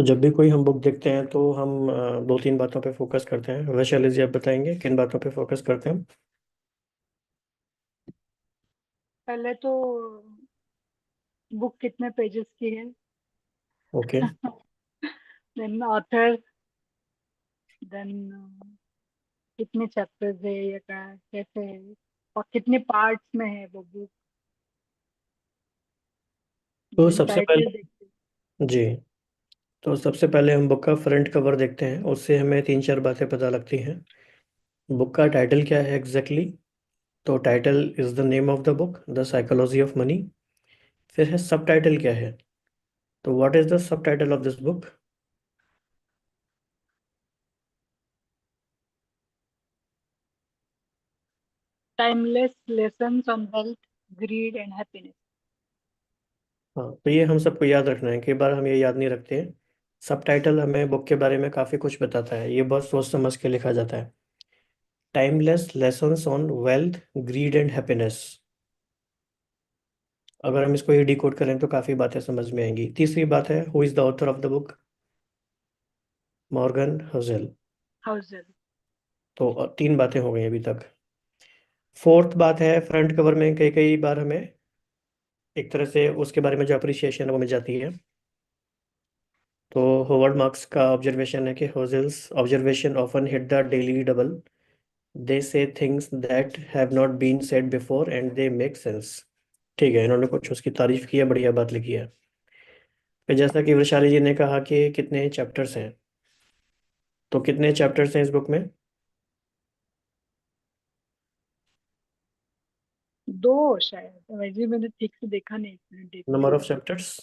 तो जब भी कोई हम बुक देखते हैं तो हम दो तीन बातों पे फोकस करते हैं। वैशाली जी, आप बताएंगे किन बातों पे फोकस करते हैं? पहले तो बुक कितने पेजेस की है। ओके। Then author. देन कितने चैप्टर्स है या कैसे है और कितने पार्ट्स में है वो बुक। तो देन सबसे टाइटल पहले देखते जी, तो सबसे पहले हम बुक का फ्रंट कवर देखते हैं, उससे हमें तीन चार बातें पता लगती हैं। बुक का टाइटल क्या है एग्जैक्टली तो title is the name of the book, the psychology of money. फिर है सब टाइटल क्या है, तो what is the sub title of this book? Timeless lessons on wealth, grid and happiness. हाँ, तो ये हम सबको याद रखना है, कई बार हम ये याद नहीं रखते हैं। सब टाइटल हमें बुक के बारे में काफ़ी कुछ बताता है, ये बहुत सोच समझ के लिखा जाता है। Timeless lessons on wealth, grid and happiness. अगर हम इसको ये डिकोड करें तो काफ़ी बातें समझ में आएंगी। तीसरी बात है, who is the author of the book? Morgan hustle. Hauser. तो तीन बातें हो गई अभी तक। फोर्थ बात है, फ्रंट कवर में कई कई बार हमें एक तरह से उसके बारे में जो अप्रिसिएशन है वो मिल जाती है। तो होवर्ड मार्क्स का ऑब्जर्वेशन है कि Hazlitt's observation often hit the daily double, they say things that have not been said before and they make sense. ठीक है, इन्होंने कुछ उसकी तारीफ की है, बढ़िया बात लिखी है। फिर जैसा कि वैशाली जी ने कहा कि कितने चैप्टर्स हैं, तो कितने चैप्टर्स हैं इस बुक में? दो शायद, वैसे मैंने ठीक से देखा नहीं, एक मिनट देखती नंबर हूँ। ऑफ चैप्टर्स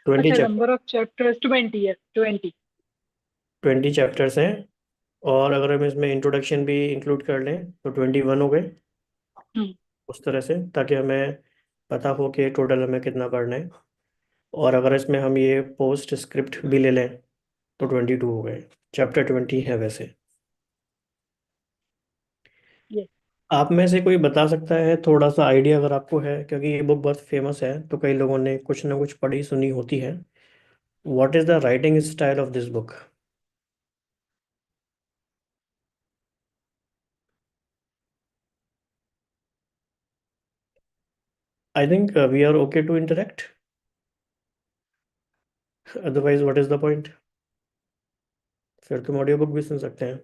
20 अच्छा, चैप्टर। नंबर ऑफ चैप्टर्स 20 है, 20। 20 चैप्टर्स हैं, और अगर हम इसमें इंट्रोडक्शन भी इंक्लूड कर लें तो 21 हो गए। हम्म। उस तरह से ताकि हमें पता हो कि टोटल हमें कितना पढ़ना है। और अगर इसमें हम ये पोस्ट स्क्रिप्ट भी ले लें तो 22 हो गए। चैप्टर 20 है वैसे। ये आप में से कोई बता सकता है थोड़ा सा आइडिया अगर आपको है, क्योंकि ये बुक बहुत फेमस है तो कई लोगों ने कुछ ना कुछ पढ़ी सुनी होती है। What is the writing style of this book? I think we are okay to interact, otherwise what is the point? फिर तुम ऑडियो बुक भी सुन सकते हैं।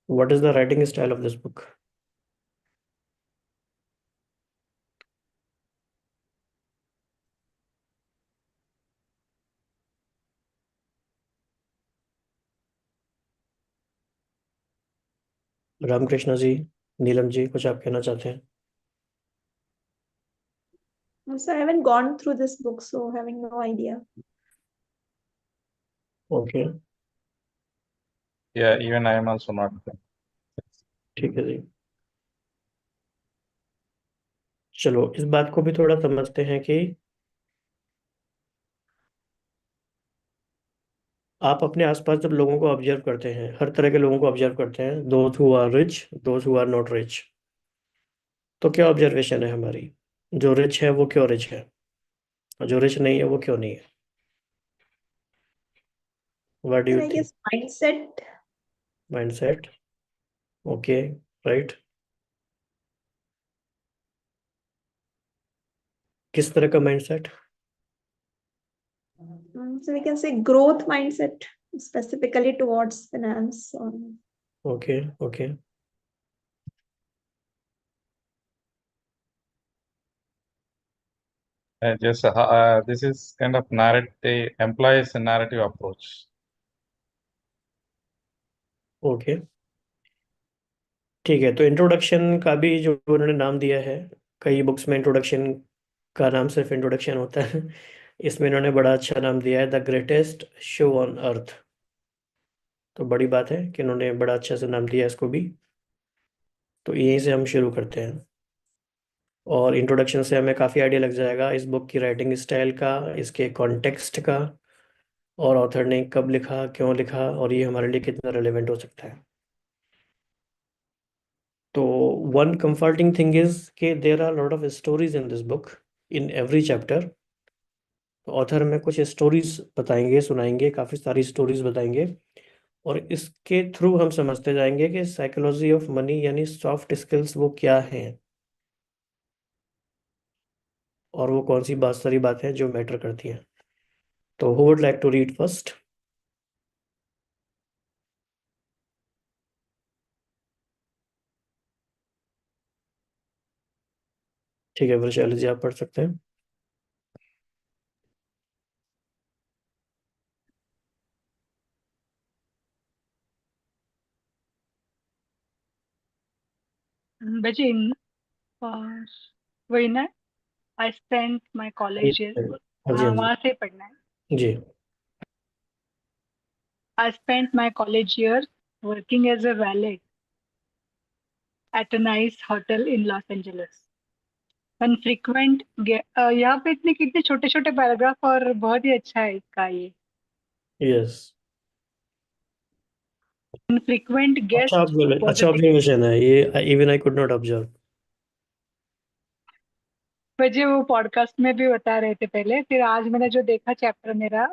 What is the writing style of this book? Ramakrishna ji, Neelam ji, कुछ आप कहना चाहते हैं? So I haven't gone through this book, so having no idea. Okay, Yeah, even I am also not. ठीक है जी। चलो इस बात को भी थोड़ा समझते हैं कि आप अपने आसपास जब लोगों को ऑब्जर्व करते हैं, हर तरह के लोगों को ऑब्जर्व करते हैं, those who are rich, those who are not rich, तो क्या ऑब्जर्वेशन है हमारी? जो रिच है वो क्यों रिच है, और जो रिच नहीं है वो क्यों नहीं है? What do And you I think? guess mindset. Mindset. Okay, right. किस तरह का mindset? So we can say growth mindset, specifically towards finance. Okay okay. Just this is kind of narrative, employs a narrative approach. Okay, ठीक है। तो introduction का भी जो उन्होंने नाम दिया है, कई बुक्स में इंट्रोडक्शन का नाम सिर्फ इंट्रोडक्शन होता है, इसमें इन्होंने बड़ा अच्छा नाम दिया है, the greatest show on earth. तो बड़ी बात है कि इन्होंने बड़ा अच्छा से नाम दिया है इसको भी। तो यहीं से हम शुरू करते हैं, और इंट्रोडक्शन से हमें काफ़ी आइडिया लग जाएगा इस बुक की राइटिंग स्टाइल का, इसके कॉन्टेक्स्ट का, और ऑथर ने कब लिखा, क्यों लिखा, और ये हमारे लिए कितना रेलेवेंट हो सकता है। तो one comforting thing is कि there are a lot of stories in this book in every chapter. Author में कुछ स्टोरीज बताएंगे, सुनाएंगे, काफ़ी सारी स्टोरीज बताएंगे, और इसके थ्रू हम समझते जाएंगे कि साइकोलॉजी ऑफ मनी यानी सॉफ्ट स्किल्स वो क्या हैं, और वो कौन सी बहुत सारी बातें हैं जो मैटर करती हैं. तो who would like to read first? ठीक है, वैशाली जी आप पढ़ सकते हैं. बच्चे वही ना, I spent my college year. हाँ जी, हाँ, हाँ वहां से पढ़ना है. जी. I spent my college years working as a valet at a nice hotel in Los Angeles. One frequent यहाँ पे इतने कितने छोटे छोटे पैराग्राफ, और बहुत ही अच्छा है इसका ये. Yes. One frequent guest was अच्छा a ऑब्जर्वेशन है ये, even I could not observe. मुझे वो पॉडकास्ट में भी बता रहे थे पहले, फिर आज मैंने जो देखा चैप्टर मेरा,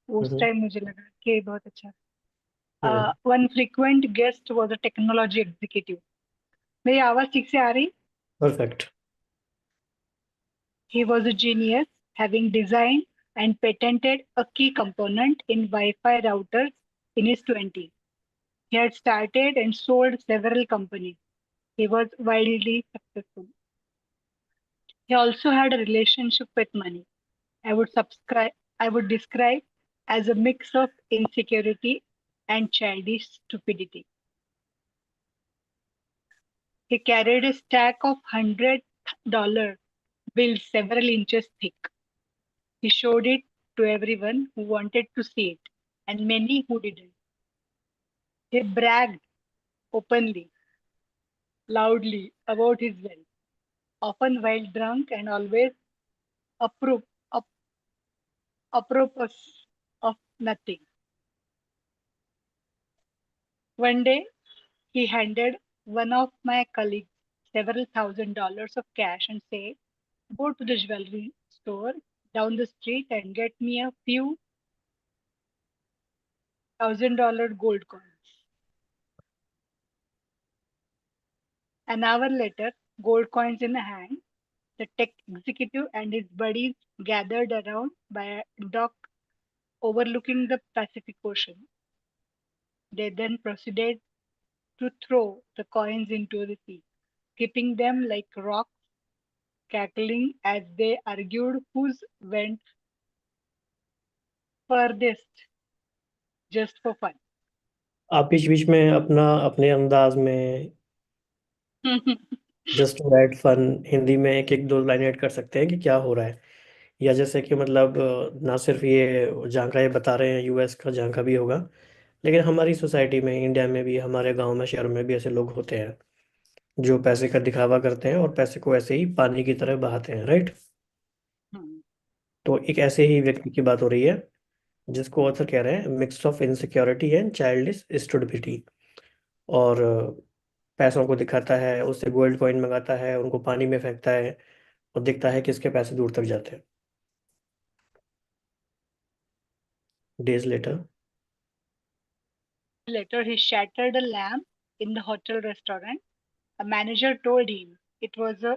उस टाइम मुझे लगा कि बहुत अच्छा. One frequent guest was a technology executive. मेरी आवाज ठीक से आ रही? Perfect. He was a genius, having designed and patented a key component in Wi-Fi routers in his 20s. He had started and sold several companies. He was wildly successful. He also had a relationship with money. I would describe as a mix of insecurity and childish stupidity. He carried a stack of $100 bills several inches thick. He showed it to everyone who wanted to see it, and many who didn't. He bragged openly, loudly about his wealth, often while drunk and always apropos apropos of nothing. One day, he handed one of my colleagues several $1,000s of cash and said, "Go to the jewelry store down the street and get me a few $1,000 gold coins." An hour later, gold coins in hand, the tech executive and his buddies gathered around by a dock overlooking the Pacific Ocean. They then proceeded to throw the coins into the sea, skipping them like rocks, cackling as they argued whose went furthest, just for fun. आप बीच बीच में अपना अपने अंदाज में just to add fun Hindi में एक एक दो लाइन ऐड कर सकते हैं कि क्या हो रहा है, या जैसे कि मतलब ना सिर्फ ये जहाँ का ये बता रहे हैं यूएस का, जहाँ का भी होगा, लेकिन हमारी सोसाइटी में, इंडिया में भी, हमारे गांव में, शहरों में भी ऐसे लोग होते हैं जो पैसे का दिखावा करते हैं और पैसे को ऐसे ही पानी की तरह बहाते हैं, राइट? तो एक ऐसे ही व्यक्ति की बात हो रही है जिसको ऑथर कह रहे हैं mix of insecurity and childish stupidity, और पैसों को दिखाता है, उससे गोल्ड कॉइन मंगाता है, उनको पानी में फेंकता है, और दिखता है कि इसके पैसे दूर तक जाते हैं. Days later. Later, he shattered a lamp in the hotel restaurant. A manager told him it was a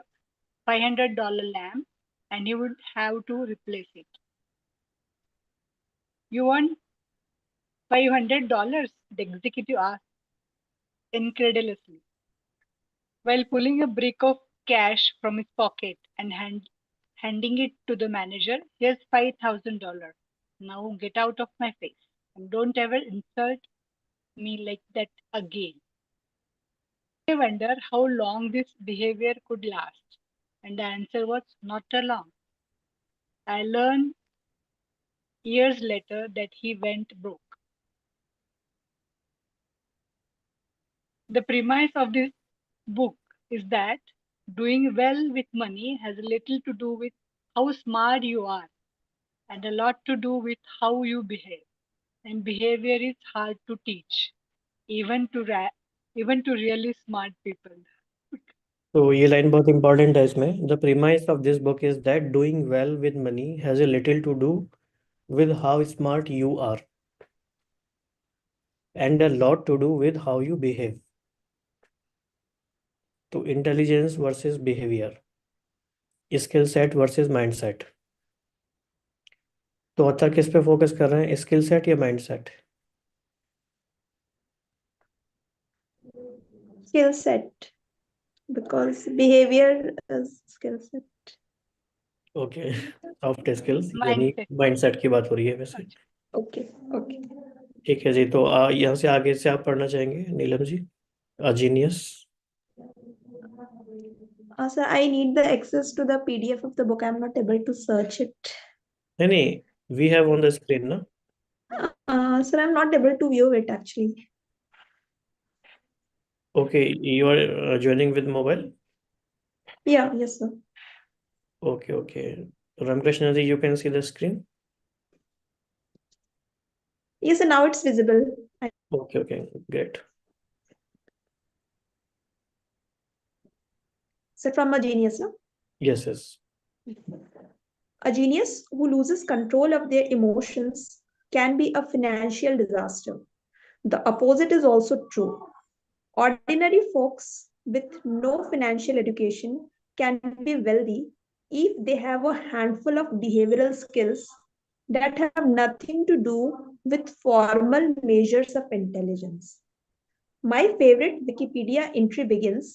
$500 lamp and he would have to replace it. "You want $500? The executive asked incredulously, while pulling a brick of cash from his pocket and handing it to the manager. "Here's $5,000. Now get out of my face and don't ever insult me like that again." I wonder how long this behavior could last, and the answer was not long. I learned years later that he went broke. The premise of this book is that doing well with money has little to do with how smart you are and a lot to do with how you behave. And behavior is hard to teach, even to even to really smart people. तो ये line बहुत important है इसमें. The premise of this book is that doing well with money has a little to do with how smart you are and a lot to do with how you behave. तो intelligence versus behaviour, skill set versus mind set. तो author किस पे focus कर रहे हैं, skill set या mind set? Skill set, because behavior is skill set. Okay, soft skills यानी Mindset. Mind set की बात हो रही है वैसे. Okay, okay. ठीक है जी. तो यहाँ से आगे से आप पढ़ना चाहेंगे Neelam ji, a genius. Sir, I need the access to the PDF of the book. I'm not able to search it. नहीं नहीं, we have on the screen ना. Sir, I'm not able to view it actually. Okay, you are joining with mobile. Yeah, yes, sir. Okay okay. Ramakrishna ji, you can see the screen. Yes, sir, now it's visible. Okay okay, great. Sir, from a genius, no? Yes yes. A genius who loses control of their emotions can be a financial disaster. The opposite is also true. Ordinary folks with no financial education can be wealthy if they have a handful of behavioral skills that have nothing to do with formal measures of intelligence. My favorite Wikipedia entry begins: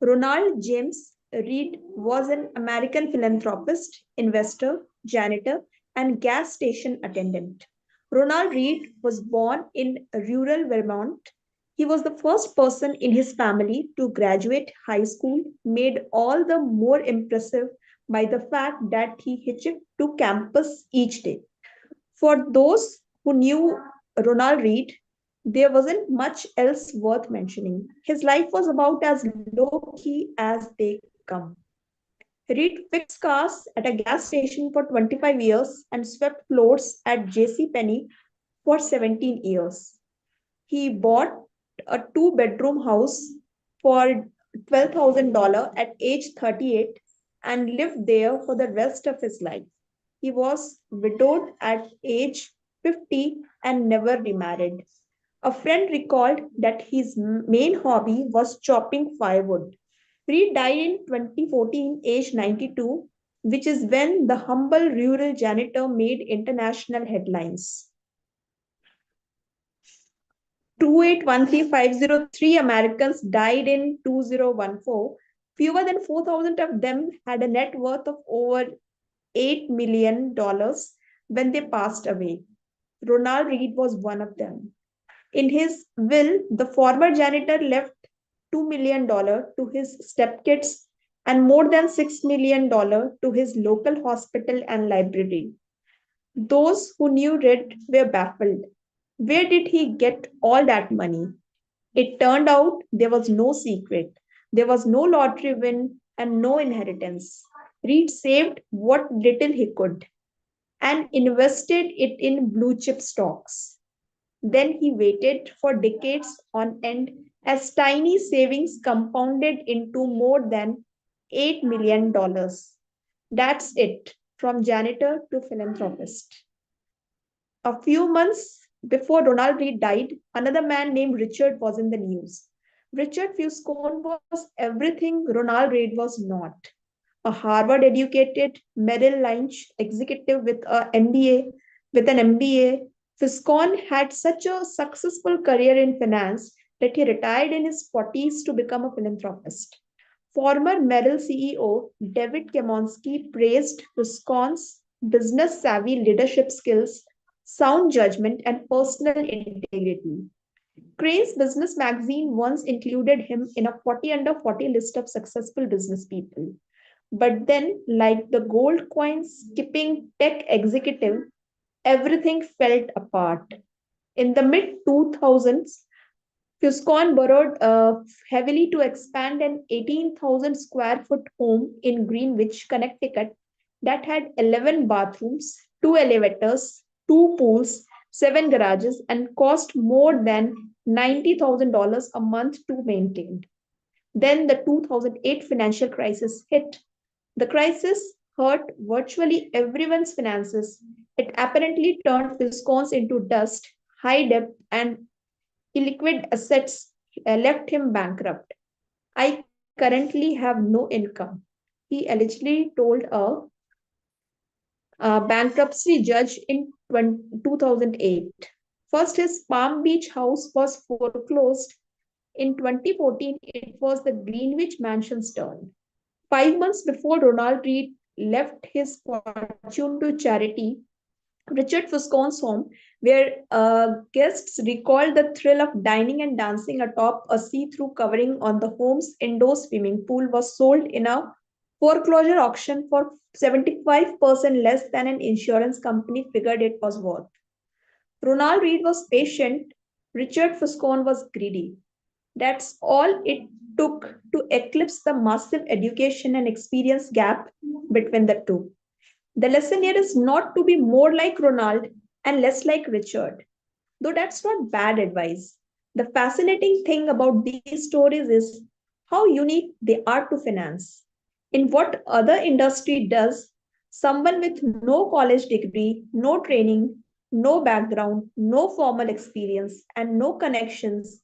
Ronald James Reed was an American philanthropist, investor, janitor, and gas station attendant. Ronald Reed was born in rural Vermont. He was the first person in his family to graduate high school, made all the more impressive by the fact that he hitchhiked to campus each day. For those who knew Ronald Reed, there wasn't much else worth mentioning. His life was about as low key as they come. Reed fixed cars at a gas station for 25 years and swept floors at J.C. Penney for 17 years. He bought a two-bedroom house for $12,000 at age 38 and lived there for the rest of his life. He was widowed at age 50 and never remarried. A friend recalled that his main hobby was chopping firewood. Reed died in 2014, aged 92, which is when the humble rural janitor made international headlines. 2813503 Americans died in 2014. Fewer than 4,000 of them had a net worth of over $8 million when they passed away. Ronald Reed was one of them. In his will, the former janitor left $2 million to his stepkids and more than $6 million to his local hospital and library. Those who knew Reed were baffled. Where did he get all that money? It turned out there was no secret. There was no lottery win and no inheritance. Reed saved what little he could and invested it in blue chip stocks. Then he waited for decades on end as tiny savings compounded into more than $8 million. That's it, from janitor to philanthropist. A few months before Ronald Reed died, another man named Richard was in the news. Richard Fuscone was everything Ronald Reed was not. A Harvard-educated Merrill Lynch executive with an MBA, Fuscone had such a successful career in finance that he retired in his 40s to become a philanthropist. Former Merrill CEO David Kemonsky praised Fuscone's business-savvy leadership skills, sound judgment, and personal integrity. Crain's Business magazine once included him in a 40 under 40 list of successful business people. But then, like the gold coin skipping tech executive, everything fell apart. In the mid 2000s, Fuscone borrowed heavily to expand an 18,000 square foot home in Greenwich, Connecticut that had 11 bathrooms, 2 elevators, 2 pools, 7 garages, and cost more than $90,000 a month to maintain. Then the 2008 financial crisis hit. The crisis hurt virtually everyone's finances. It apparently turned Viscons into dust, high debt, and illiquid assets left him bankrupt. I currently have no income, he allegedly told a bankruptcy judge in 2008. First, his Palm Beach house was foreclosed. In 2014, it was the Greenwich Mansion's turn. 5 months before Ronald Read left his fortune to charity, Richard Fuscon's home, where guests recalled the thrill of dining and dancing atop a see-through covering on the home's indoor swimming pool, was sold in a foreclosure auction for 75% less than an insurance company figured it was worth. Ronald Read was patient. Richard Fuscon was greedy. That's all it took to eclipse the massive education and experience gap between the two. The lesson here is not to be more like Ronald and less like Richard, though that's not bad advice. The fascinating thing about these stories is how unique they are to finance. In what other industry does someone with no college degree, no training, no background, no formal experience, and no connections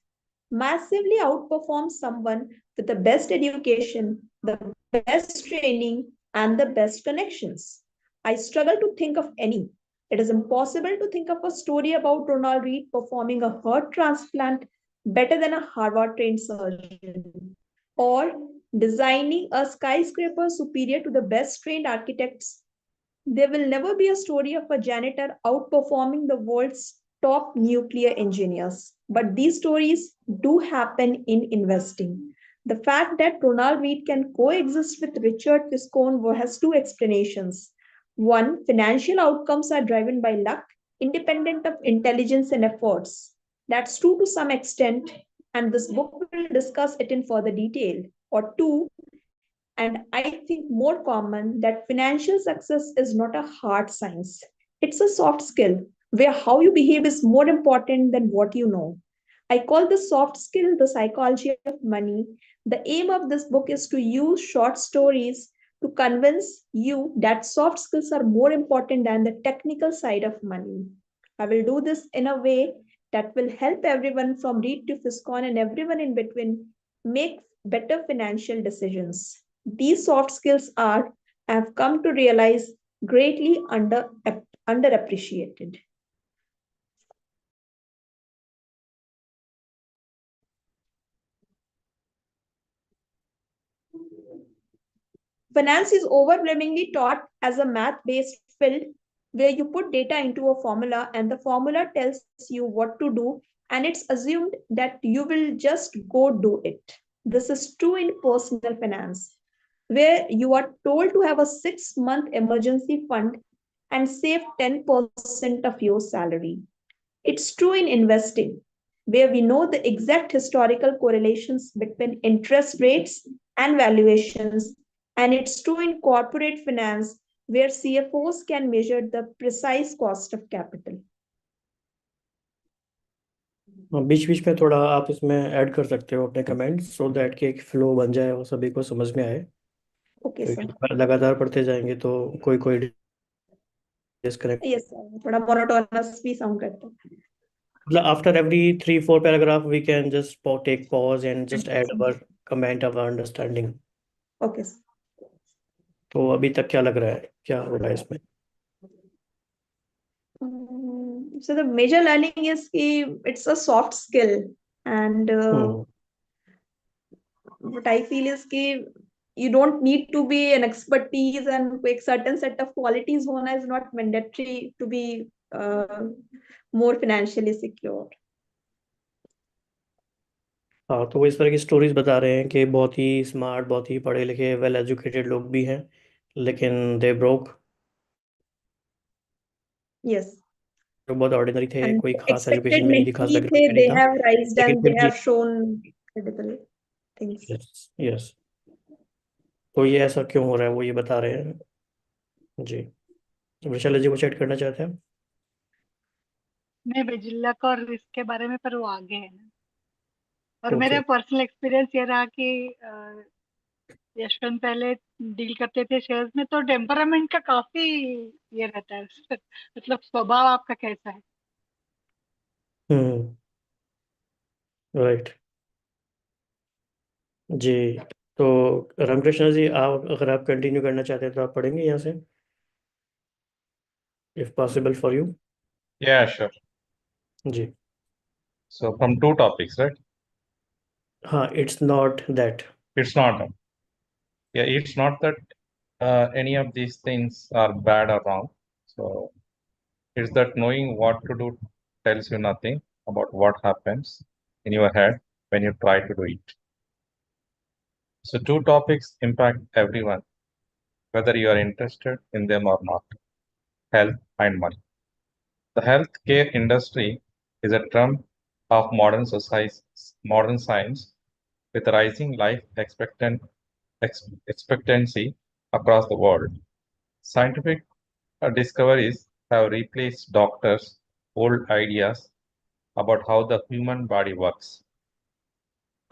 massively outperform someone with the best education, the best training, and the best connections? I struggle to think of any. It is impossible to think of a story about Ronald Read performing a heart transplant better than a Harvard trained surgeon, or designing a skyscraper superior to the best trained architects. There will never be a story of a janitor outperforming the world's top nuclear engineers. But these stories do happen in investing. The fact that Ronald Read can coexist with Richard Viscone has two explanations. One, financial outcomes are driven by luck, independent of intelligence and efforts. That's true to some extent, and this book will discuss it in further detail. Or two, and I think more common, that financial success is not a hard science. It's a soft skill where how you behave is more important than what you know. I call this soft skill the psychology of money. The aim of this book is to use short stories to convince you that soft skills are more important than the technical side of money. I will do this in a way that will help everyone from Read to Fiscon and everyone in between make better financial decisions. These soft skills are, I have come to realize, greatly underappreciated. Finance is overwhelmingly taught as a math-based field where you put data into a formula and the formula tells you what to do, and it's assumed that you will just go do it. This is true in personal finance, where you are told to have a 6-month emergency fund and save 10% of your salary. It's true in investing, where we know the exact historical correlations between interest rates and valuations. And it's true in corporate finance, where CFOs can measure the precise cost of capital. बीच बीच में थोड़ा आप इसमें add कर सकते हो अपने comments, so that कि एक फ्लो बन जाए और सभी को समझ में आए, Okay, sir. क्योंकि लगातार पढ़ते जाएंगे तो कोई कोई डिस्कनेक्ट, Yes, sir. थोड़ा monotonous भी sound करता है. मतलब after every 3-4 paragraph we can just take pause and just add our comment, our understanding. Okay, sir. तो अभी तक क्या लग रहा है, क्या हो रहा है इसमें? So the major learning is it's a soft skill, and what I feel is you don't need to be an expertise and एक certain set of qualities होना is not mandatory to be more financially secure. हाँ, तो वो इस तरह की stories बता रहे हैं कि बहुत ही स्मार्ट, बहुत ही पढ़े लिखे, वेल एजुकेटेड लोग भी हैं, लेकिन दे ब्रोक. Yes. जो बहुत ऑर्डिनरी थे, And कोई खास expected एजुकेशन में नहीं थी, खास नहीं बैकग्राउंड थे, में they नहीं था, have rised लेकिन and फिर they भी. have shown incredible things. Yes yes. तो ये ऐसा क्यों हो रहा है वो ये बता रहे हैं जी. विशाल जी कुछ ऐड करना चाहते हैं? नहीं, बेजिल्लक और इसके बारे में, पर वो आगे है ना. और मेरा Okay. पर्सनल एक्सपीरियंस ये रहा कि यशवंत पहले डील करते थे शेयर्स में, तो टेम्परामेंट का काफी ये रहता है मतलब स्वभाव आपका कैसा है। हम्म। राइट। जी। तो रामकृष्ण जी, आप अगर आप कंटिन्यू करना चाहते हैं तो आप पढ़ेंगे यहाँ से, if possible for you. Yeah, sure. जी। So from two topics, right? हाँ, it's not that. It's not, yeah, it's not that any of these things are bad or wrong. So it's that knowing what to do tells you nothing about what happens in your head when you try to do it. So two topics impact everyone, whether you are interested in them or not: health and money. The healthcare industry is a trump of modern society, modern science, with rising life expectancy across the world. Scientific discoveries have replaced doctors' old ideas about how the human body works,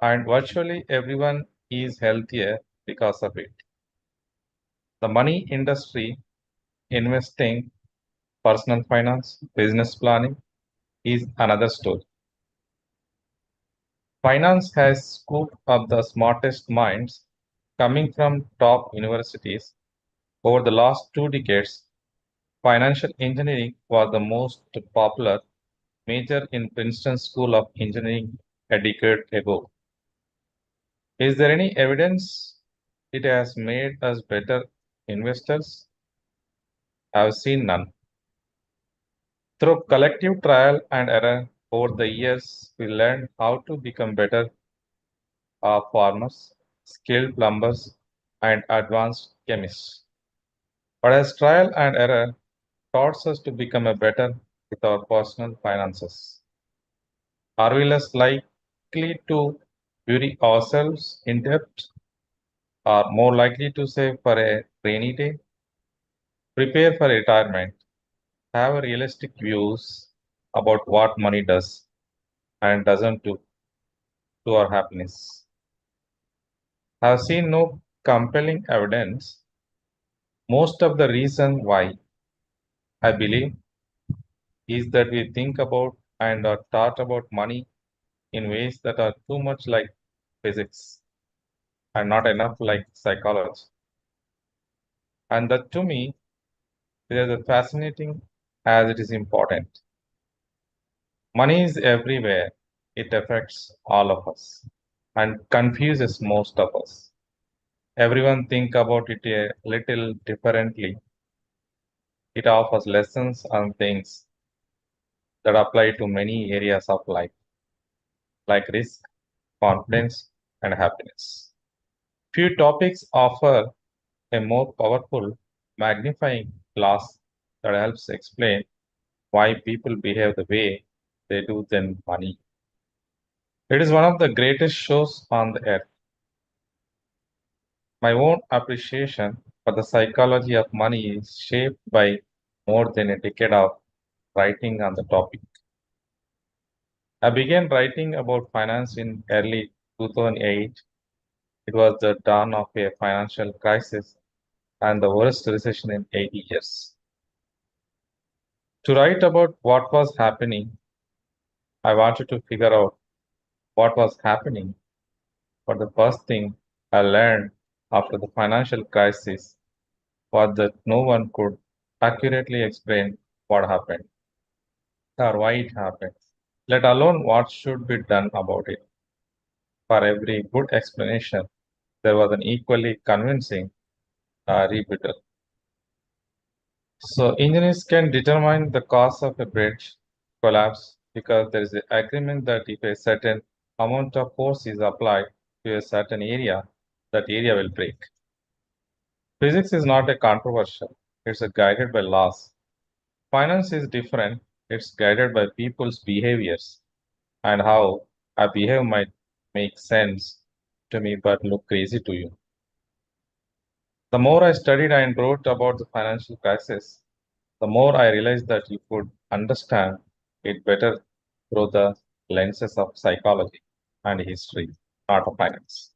and virtually everyone is healthier because of it. The money industry, investing, personal finance, business planning is another story. Finance has scooped up the smartest minds coming from top universities. Over the last 2 decades, financial engineering was the most popular major in Princeton School of Engineering a decade ago. Is there any evidence it has made us better investors? I've seen none. Through collective trial and error over the years, we learned how to become better farmers, skilled plumbers, and advanced chemists. But as trial and error taught us to become a better with our personal finances, are we less likely to bury ourselves in debt, or more likely to save for a rainy day, prepare for retirement, have realistic views about what money does and doesn't do to our happiness? I have seen no compelling evidence. Most of the reason why I believe is that we think about and are taught about money in ways that are too much like physics and not enough like psychology. And that to me is as fascinating as it is important. Money is everywhere. It affects all of us and confuses most of us. Everyone think about it a little differently. It offers lessons on things that apply to many areas of life, like risk, confidence, and happiness. Few topics offer a more powerful magnifying glass that helps explain why people behave the way they do than money. It is one of the greatest shows on the earth. My own appreciation for the psychology of money is shaped by more than a decade of writing on the topic. I began writing about finance in early 2008. It was the dawn of a financial crisis and the worst recession in 80 years. To write about what was happening, I wanted to figure out what was happening. But the first thing I learned after the financial crisis was that no one could accurately explain what happened or why it happened, let alone what should be done about it. For every good explanation, there was an equally convincing rebuttal. So, engineers can determine the cause of a bridge collapse because there is an agreement that if a certain amount of force is applied to a certain area, that area will break. Physics is not a controversial, it's guided by laws. Finance is different, it's guided by people's behaviors, and how a behavior might make sense to me but look crazy to you. The more I studied and wrote about the financial crisis, the more I realized that you could understand it better through the lenses of psychology. and history, not of finance.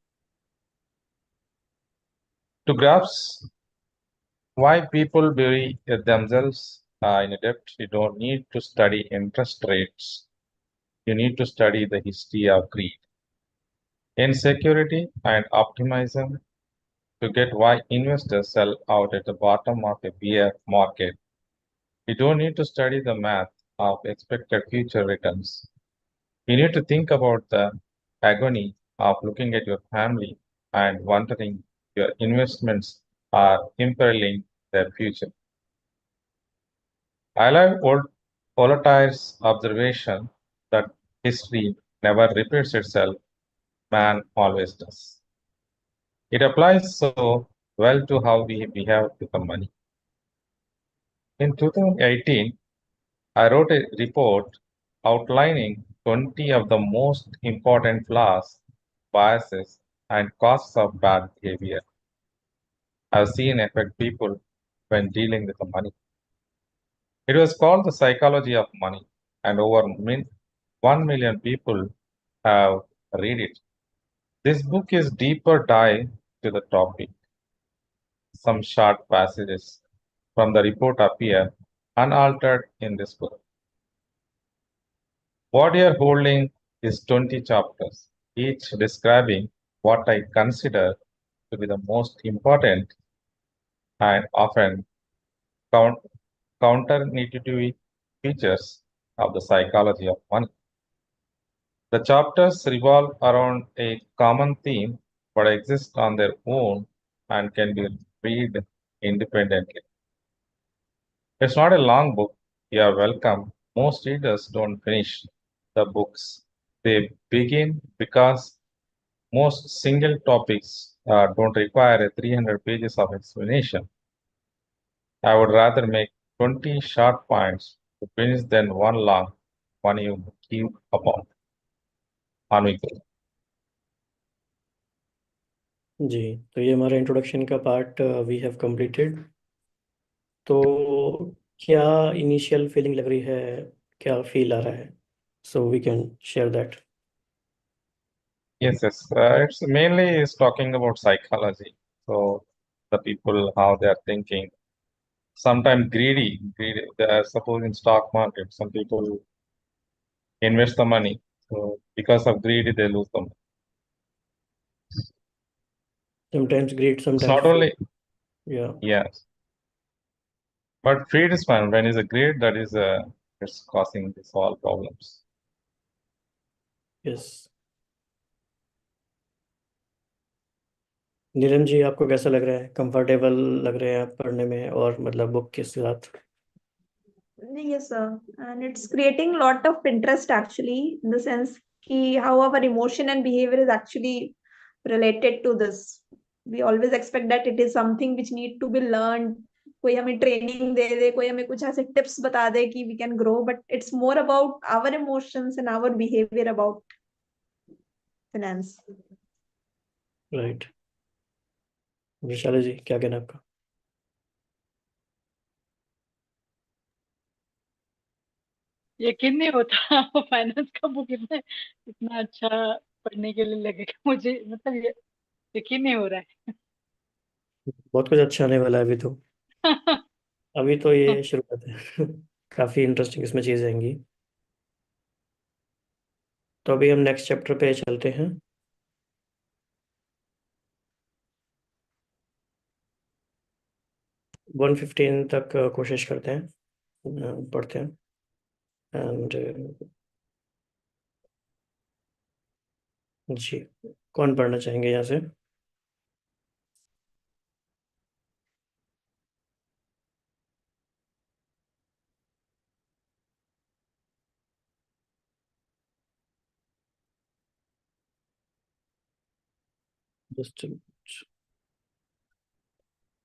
To grasp why people bury themselves in debt, you don't need to study interest rates. You need to study the history of greed, insecurity, and optimism to get why investors sell out at the bottom of a bear market. You don't need to study the math of expected future returns. You need to think about the agony of looking at your family and wondering your investments are imperiling their future. I like old Voltaire's observation that history never repeats itself, man always does. It applies so well to how we behave with the money. In 2018, I wrote a report outlining 20 of the most important flaws, biases, and costs of bad behavior I've seen affect people when dealing with the money. It was called The Psychology of Money, and over 1 million people have read it. This book is deeper dive to the topic. Some short passages from the report appear unaltered in this book. What you're holding is 20 chapters, each describing what I consider to be the most important and often count counterintuitive features of the psychology of money. The chapters revolve around a common theme but exist on their own and can be read independently. It's not a long book. You are welcome. Most readers don't finish the books. They begin because most single topics don't require a 300 pages of explanation. I would rather make 20 short points to finish than one long one you keep upon on me. जी, तो ये हमारा introduction का part we have completed. तो क्या initial feeling लग रही है, क्या फील आ रहा है? So we can share that. Yes, yes. It's mainly is talking about psychology. So the people how they are thinking. Sometimes greedy. They are suppose in stock market, some people invest the money. So because of greed, they lose the money. Sometimes great, It's sometimes not only या yes, but greed is fine. When is a greed, that is it's causing these all problems. Yes. Neelam ji, आपको कैसा लग रहा है? Comfortable लग रहे हैं आप पढ़ने में, और मतलब बुक के साथ? Yes, sir. And it's creating a lot of interest actually, in the sense how our emotion and behavior is actually related to this. We always expect that it is something which need to be learned. कोई हमें training दे दे, कोई हमें कुछ ऐसे tips बता दे कि we can grow, but it's more about our emotions and our behavior about finance. Right. Vishali ji, क्या कहना है आपका? यकीन नहीं होता फाइनेंस का बुक इतना इतना अच्छा पढ़ने के लिए लगेगा मुझे, मतलब यकीन नहीं हो रहा बहुत कुछ अच्छा आने वाला है अभी तो। है। अभी तो ये शुरुआत है। काफ़ी इंटरेस्टिंग इसमें चीज़ें आएंगी। तो अभी हम नेक्स्ट चैप्टर पे चलते हैं। 115 तक कोशिश करते हैं, पढ़ते हैं। एंड जी, कौन पढ़ना चाहेंगे यहाँ से? जस्ट